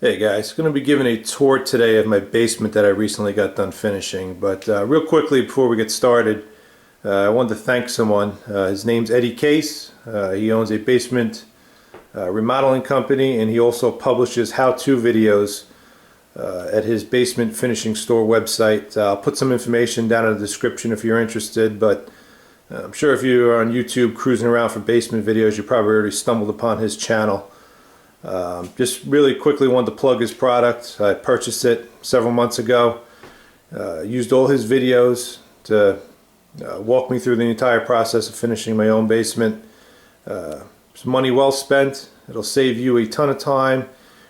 Hey guys, going to be giving a tour today of my basement that I recently got done finishing. But real quickly before we get started, I wanted to thank someone. His name's Eddie Case. He owns a basement remodeling company, and he also publishes how-to videos at his basement finishing store website. I'll put some information down in the description if you're interested, but I'm sure if you're on YouTube cruising around for basement videos, you probably already stumbled upon his channel. Just really quickly wanted to plug his product. I purchased it several months ago. Used all his videos to walk me through the entire process of finishing my own basement. It's money well spent. It'll save you a ton of time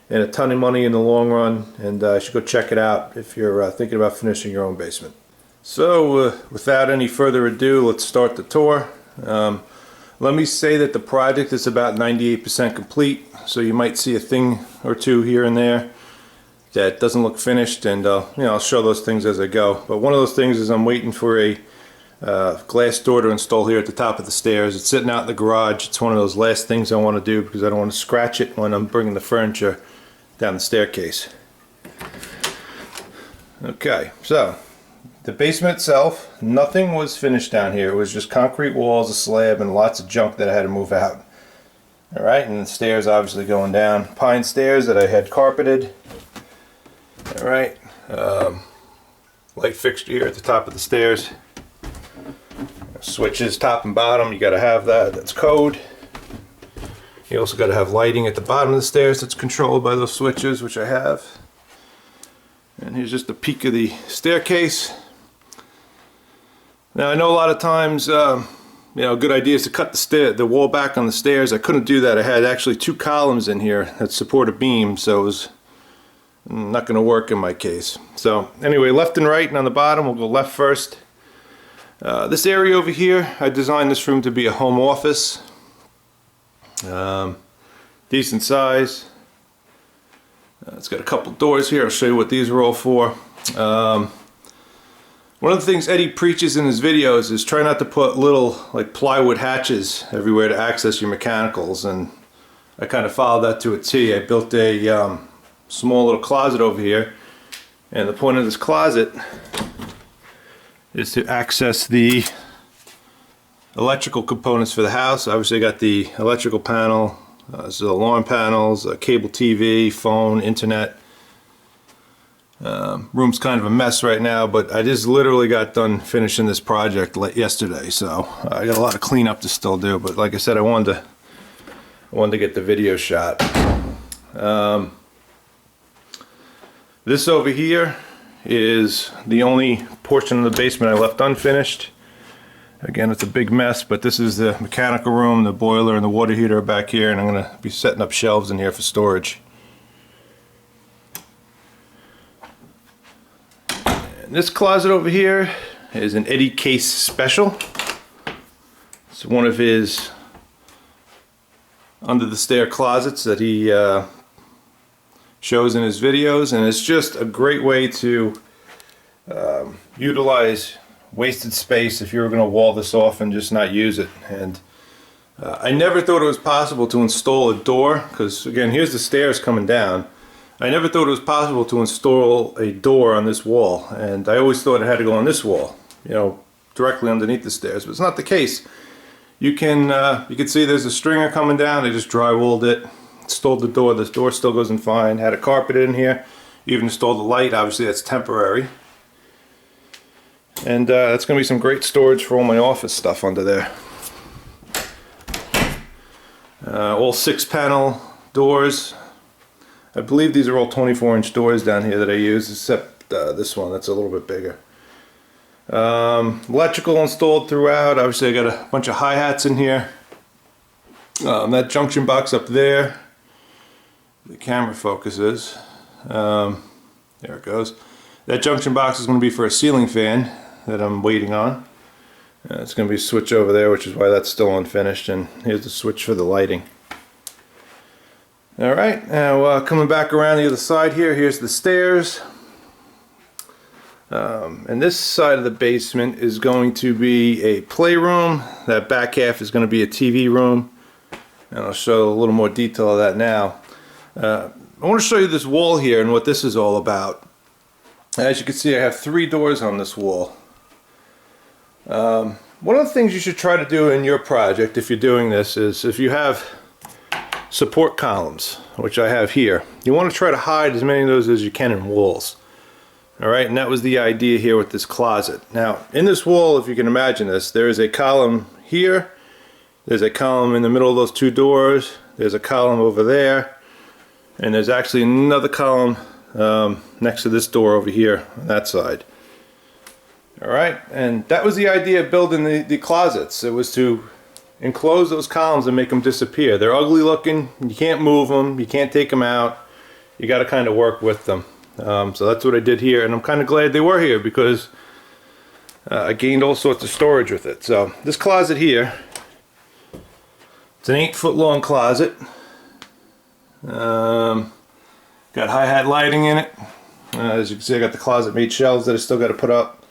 and a ton of money in the long run, and you should go check it out if you're thinking about finishing your own basement. So without any further ado, let's start the tour. Let me say that the project is about 98% complete, so you might see a thing or two here and there that doesn't look finished, and I'll show those things as I go. But one of those things is I'm waiting for a glass door to install here at the top of the stairs. It's sitting out in the garage. It's one of those last things I want to do because I don't want to scratch it when I'm bringing the furniture down the staircase. Okay, so the basement itself, nothing was finished down here. It was just concrete walls, a slab, and lots of junk that I had to move out. Alright, and the stairs obviously going down. Pine stairs that I had carpeted. Alright, light fixture here at the top of the stairs. Switches top and bottom, you gotta have that. That's code. You also gotta have lighting at the bottom of the stairs that's controlled by those switches, which I have. And here's just a peek of the staircase. Now I know a lot of times, a good idea is to cut the wall back on the stairs. I couldn't do that. I had actually two columns in here that support a beam, so it was not going to work in my case. So anyway, left and right, and on the bottom we'll go left first. This area over here, I designed this room to be a home office. Decent size. It's got a couple doors here. I'll show you what these are all for. One of the things Eddie preaches in his videos is try not to put little like plywood hatches everywhere to access your mechanicals, and I kind of followed that to a T. I built a small little closet over here, and the point of this closet is to access the electrical components for the house. Obviously I got the electrical panel, so alarm panels, cable TV, phone, internet. Room's kind of a mess right now, but I just literally got done finishing this project yesterday, so I got a lot of cleanup to still do. But like I said, I wanted to get the video shot. This over here is the only portion of the basement I left unfinished. Again, it's a big mess, but this is the mechanical room. The boiler and the water heater are back here, and I'm going to be setting up shelves in here for storage. This closet over here is an Eddie Case special. It's one of his under the stair closets that he shows in his videos, and it's just a great way to utilize wasted space if you were going to wall this off and just not use it. And I never thought it was possible to install a door, because again, here's the stairs coming down. I never thought it was possible to install a door on this wall, and I always thought it had to go on this wall, directly underneath the stairs, but it's not the case. You can see there's a stringer coming down. I just drywalled it, installed the door. This door still goes in fine. Had it carpeted in here. Even installed the light. Obviously that's temporary. And that's going to be some great storage for all my office stuff under there. All 6-panel doors. I believe these are all 24-inch doors down here that I use, except this one that's a little bit bigger. Electrical installed throughout. Obviously I got a bunch of hi-hats in here. That junction box up there, the camera focuses. There it goes. That junction box is going to be for a ceiling fan that I'm waiting on. It's going to be a switch over there, which is why that's still unfinished, and here's the switch for the lighting. Alright, now coming back around the other side here, here's the stairs. And this side of the basement is going to be a playroom. That back half is going to be a TV room. And I'll show a little more detail of that now. I want to show you this wall here and what this is all about. As you can see, I have 3 doors on this wall. One of the things you should try to do in your project, if you're doing this, is if you have support columns, which I have here, you want to try to hide as many of those as you can in walls. Alright, and that was the idea here with this closet. Now, in this wall, if you can imagine this, there is a column here, there's a column in the middle of those 2 doors, there's a column over there, and there's actually another column next to this door over here on that side. Alright, and that was the idea of building the closets. It was to enclose those columns and make them disappear. They're ugly looking, you can't move them, you can't take them out, you got to kind of work with them. So that's what I did here, and I'm kind of glad they were here because I gained all sorts of storage with it. So this closet here, it's an 8-foot long closet. Got hi-hat lighting in it. As you can see, I got the closet made shelves that I still got to put up,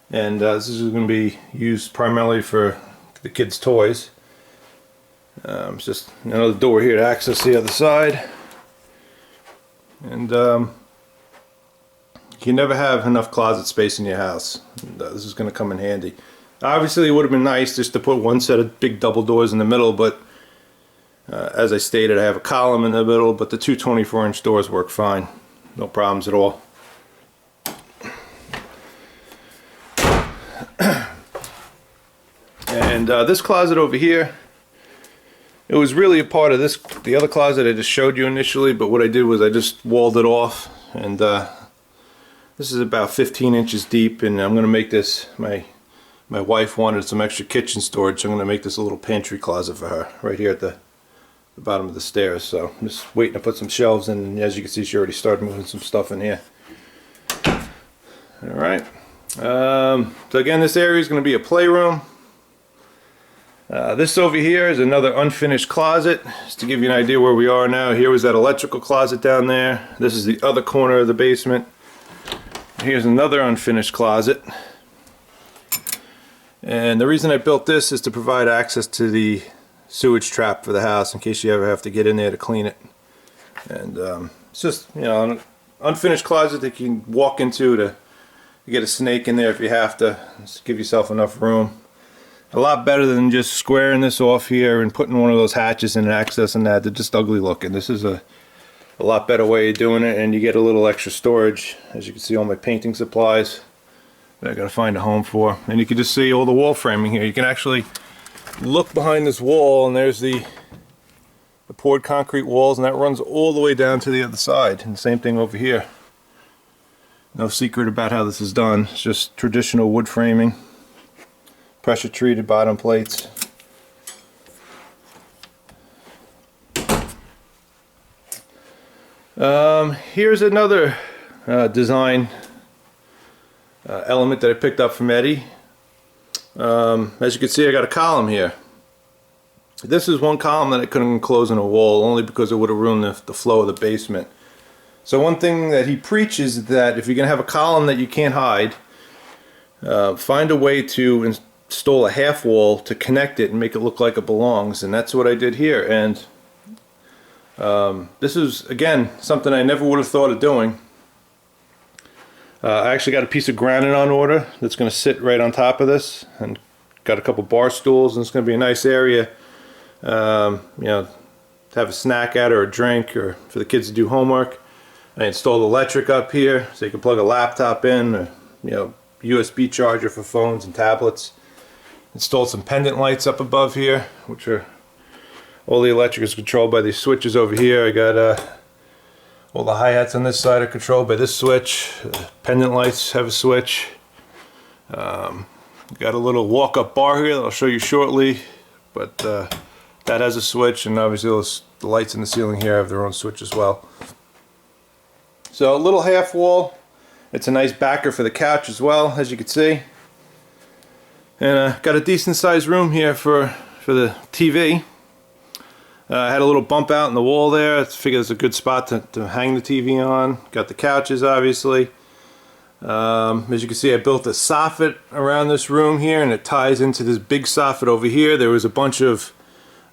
and this is going to be used primarily for the kids' toys. It's just another door here to access the other side, and you can never have enough closet space in your house. And, this is going to come in handy. Obviously, it would have been nice just to put one set of big double doors in the middle, but as I stated, I have a column in the middle, but the 2 24-inch doors work fine. No problems at all. And this closet over here, it was really a part of the other closet I just showed you initially, but what I did was I just walled it off, and this is about 15 inches deep, and I'm going to make this, my wife wanted some extra kitchen storage, so I'm going to make this a little pantry closet for her, right here at the bottom of the stairs. So I'm just waiting to put some shelves in, and as you can see, she already started moving some stuff in here. Alright, so again, this area is going to be a playroom. This over here is another unfinished closet, just to give you an idea where we are now. Here was that electrical closet down there. This is the other corner of the basement. Here's another unfinished closet. And the reason I built this is to provide access to the sewage trap for the house in case you ever have to get in there to clean it. And it's just, you know, an unfinished closet that you can walk into to get a snake in there if you have to. Just give yourself enough room. A lot better than just squaring this off here and putting one of those hatches in and accessing that. They're just ugly looking. This is a lot better way of doing it, and you get a little extra storage. As you can see, all my painting supplies that I gotta find a home for. And you can just see all the wall framing here. You can actually look behind this wall, and there's the poured concrete walls, and that runs all the way down to the other side. And the same thing over here. No secret about how this is done. It's just traditional wood framing, pressure treated bottom plates. Here's another design element that I picked up from Eddie. As you can see, I got a column here. This is one column that I couldn't enclose in a wall, only because it would have ruined the flow of the basement. So one thing that he preaches is that if you're going to have a column that you can't hide, find a way to install a half wall to connect it and make it look like it belongs. And that's what I did here. And this is, again, something I never would have thought of doing. I actually got a piece of granite on order that's going to sit right on top of this, and got a couple bar stools, and it's going to be a nice area, you know, to have a snack at or a drink, or for the kids to do homework. I installed electric up here so you can plug a laptop in, or, you know, USB charger for phones and tablets. Installed some pendant lights up above here, which are, all the electric is controlled by these switches over here. I got all the hi-hats on this side are controlled by this switch. Pendant lights have a switch. Got a little walk-up bar here that I'll show you shortly, but that has a switch, and obviously the lights in the ceiling here have their own switch as well. So a little half wall. It's a nice backer for the couch as well, as you can see. And got a decent sized room here for the TV. I had a little bump out in the wall there. I figured it's a good spot to hang the TV on. Got the couches, obviously. As you can see, I built a soffit around this room here, and it ties into this big soffit over here. There was a bunch of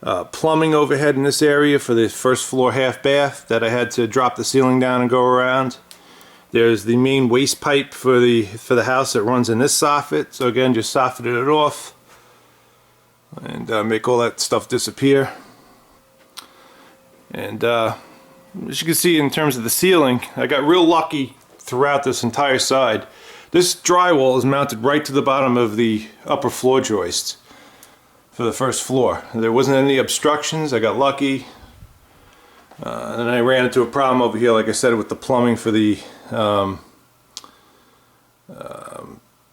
plumbing overhead in this area for the first floor half bath that I had to drop the ceiling down and go around. There's the main waste pipe for the house that runs in this soffit. So again, just softeted it off and make all that stuff disappear. And as you can see, in terms of the ceiling, I got real lucky throughout this entire side. This drywall is mounted right to the bottom of the upper floor joists for the first floor. There wasn't any obstructions. I got lucky. And then I ran into a problem over here, like I said, with the plumbing for the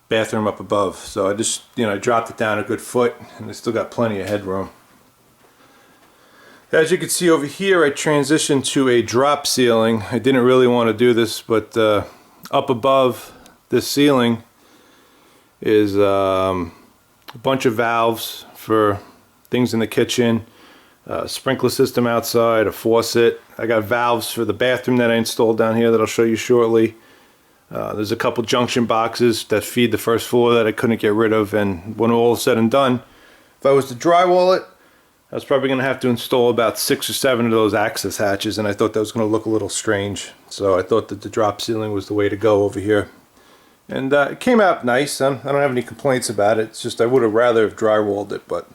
bathroom up above. So I just, I dropped it down a good foot, and I still got plenty of headroom. As you can see over here, I transitioned to a drop ceiling. I didn't really want to do this, but up above this ceiling is a bunch of valves for things in the kitchen, sprinkler system outside, a faucet. I got valves for the bathroom that I installed down here that I'll show you shortly. There's a couple junction boxes that feed the first floor that I couldn't get rid of, and when all is said and done, if I was to drywall it, I was probably going to have to install about 6 or 7 of those access hatches, and I thought that was going to look a little strange. So I thought that the drop ceiling was the way to go over here. And it came out nice. I don't have any complaints about it. It's just I would have rather have drywalled it, but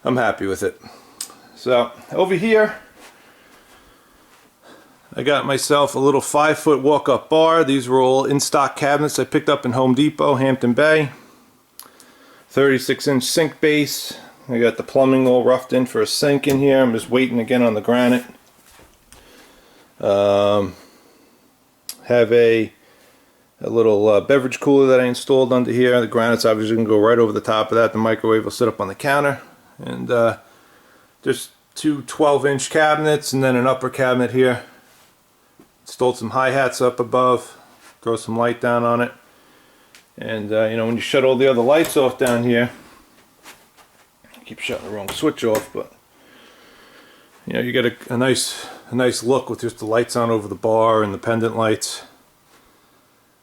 I'm happy with it. So over here, I got myself a little 5-foot walk-up bar. These were all in-stock cabinets I picked up in Home Depot, Hampton Bay. 36-inch sink base. I got the plumbing all roughed in for a sink in here. I'm just waiting again on the granite. Have a little beverage cooler that I installed under here. The granite's obviously going to go right over the top of that. The microwave will sit up on the counter. And just 2 12-inch cabinets and then an upper cabinet here. Installed some hi-hats up above. Throw some light down on it. And when you shut all the other lights off down here, I keep shutting the wrong switch off, but you get a nice look with just the lights on over the bar and the pendant lights.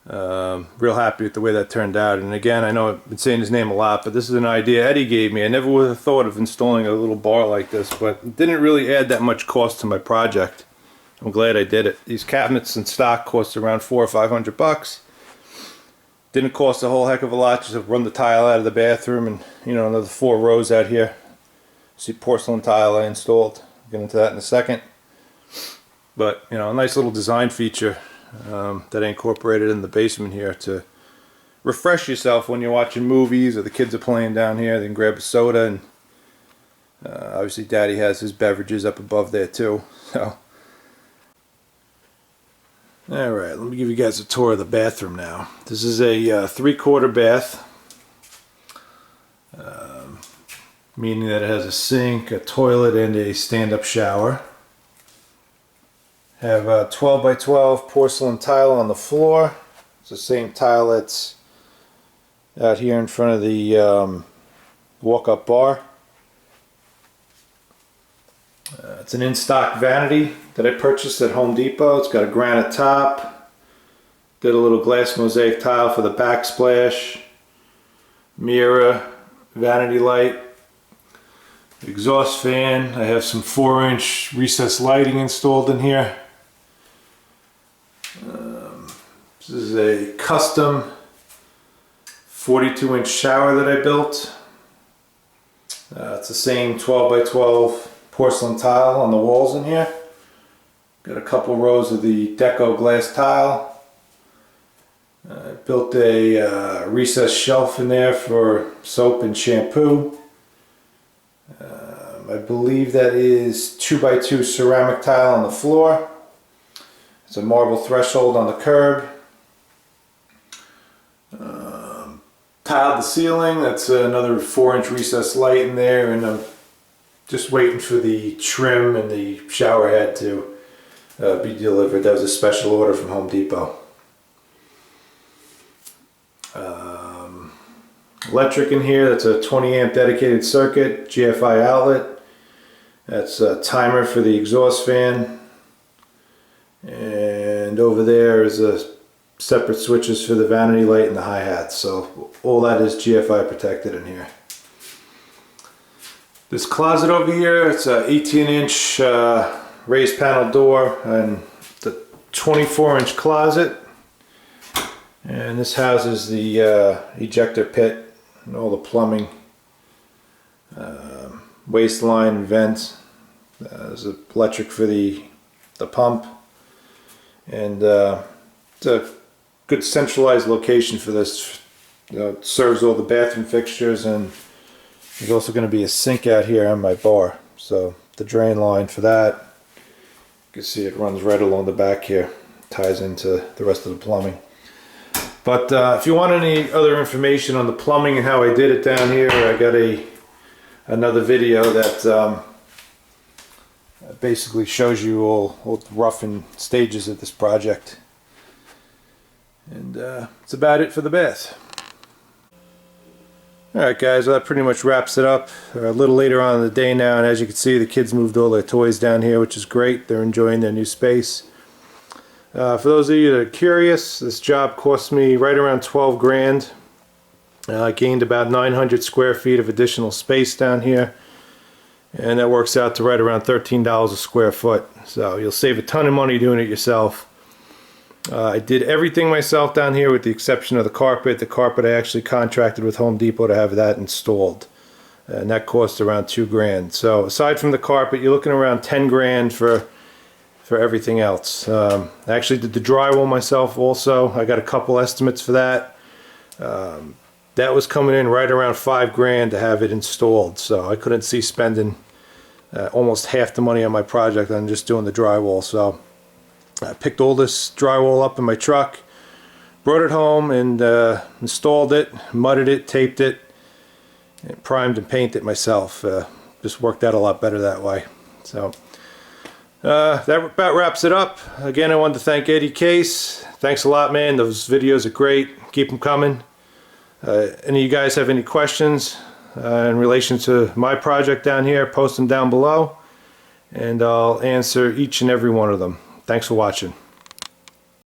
Real happy with the way that turned out. And again, I know I've been saying his name a lot, but this is an idea Eddie gave me. I never would have thought of installing a little bar like this, but it didn't really add that much cost to my project. I'm glad I did it. These cabinets in stock cost around $400 or $500. Didn't cost a whole heck of a lot. Just to run the tile out of the bathroom, and another 4 rows out here. See, porcelain tile I installed. I'll get into that in a second. But a nice little design feature that I incorporated in the basement here to refresh yourself when you're watching movies or the kids are playing down here. They can grab a soda, and obviously Daddy has his beverages up above there too. So, all right, let me give you guys a tour of the bathroom now. This is a 3/4 bath, meaning that it has a sink, a toilet, and a stand-up shower. Have a 12 by 12 porcelain tile on the floor. It's the same tile that's out here in front of the walk-up bar. It's an in-stock vanity that I purchased at Home Depot. It's got a granite top. Did a little glass mosaic tile for the backsplash. Mirror, vanity light, exhaust fan. I have some 4-inch recessed lighting installed in here. This is a custom 42-inch shower that I built. It's the same 12 by 12 porcelain tile on the walls in here. Got a couple rows of the deco glass tile. I built a recessed shelf in there for soap and shampoo. I believe that is 2 by 2 ceramic tile on the floor. It's a marble threshold on the curb. Tiled the ceiling. That's another 4-inch recessed light in there, and I'm just waiting for the trim and the shower head to be delivered. That was a special order from Home Depot. Electric in here. That's a 20 amp dedicated circuit, GFI outlet. That's a timer for the exhaust fan. And over there is a separate switches for the vanity light and the hi-hats. So all that is GFI protected in here. This closet over here, it's a 18-inch raised panel door, and the 24-inch closet. And this houses the ejector pit and all the plumbing, waste line and vents. There's electric for the pump, and it's a good centralized location for this. It serves all the bathroom fixtures, and there's also going to be a sink out here on my bar. So the drain line for that, you can see it runs right along the back here, ties into the rest of the plumbing. But if you want any other information on the plumbing and how I did it down here, I got another video that basically shows you all the rough and stages of this project. And that's about it for the bath. Alright guys, well, that pretty much wraps it up. A little later on in the day now, and as you can see, the kids moved all their toys down here, which is great. They're enjoying their new space. For those of you that are curious, this job cost me right around 12 grand. I gained about 900 square feet of additional space down here, and that works out to right around $13 a square foot. So you'll save a ton of money doing it yourself. I did everything myself down here with the exception of the carpet. The carpet I actually contracted with Home Depot to have that installed, and that cost around 2 grand. So aside from the carpet, you're looking around 10 grand for everything else. I actually did the drywall myself also. I got a couple estimates for that. That was coming in right around 5 grand to have it installed, so I couldn't see spending almost half the money on my project on just doing the drywall. So I picked all this drywall up in my truck, brought it home, and installed it, mudded it, taped it, and primed and painted it myself. Just worked out a lot better that way. So that about wraps it up. Again, I wanted to thank Eddie Case. Thanks a lot, man. Those videos are great. Keep them coming. Any of you guys have any questions in relation to my project down here, post them down below, and I'll answer each and every one of them. Thanks for watching.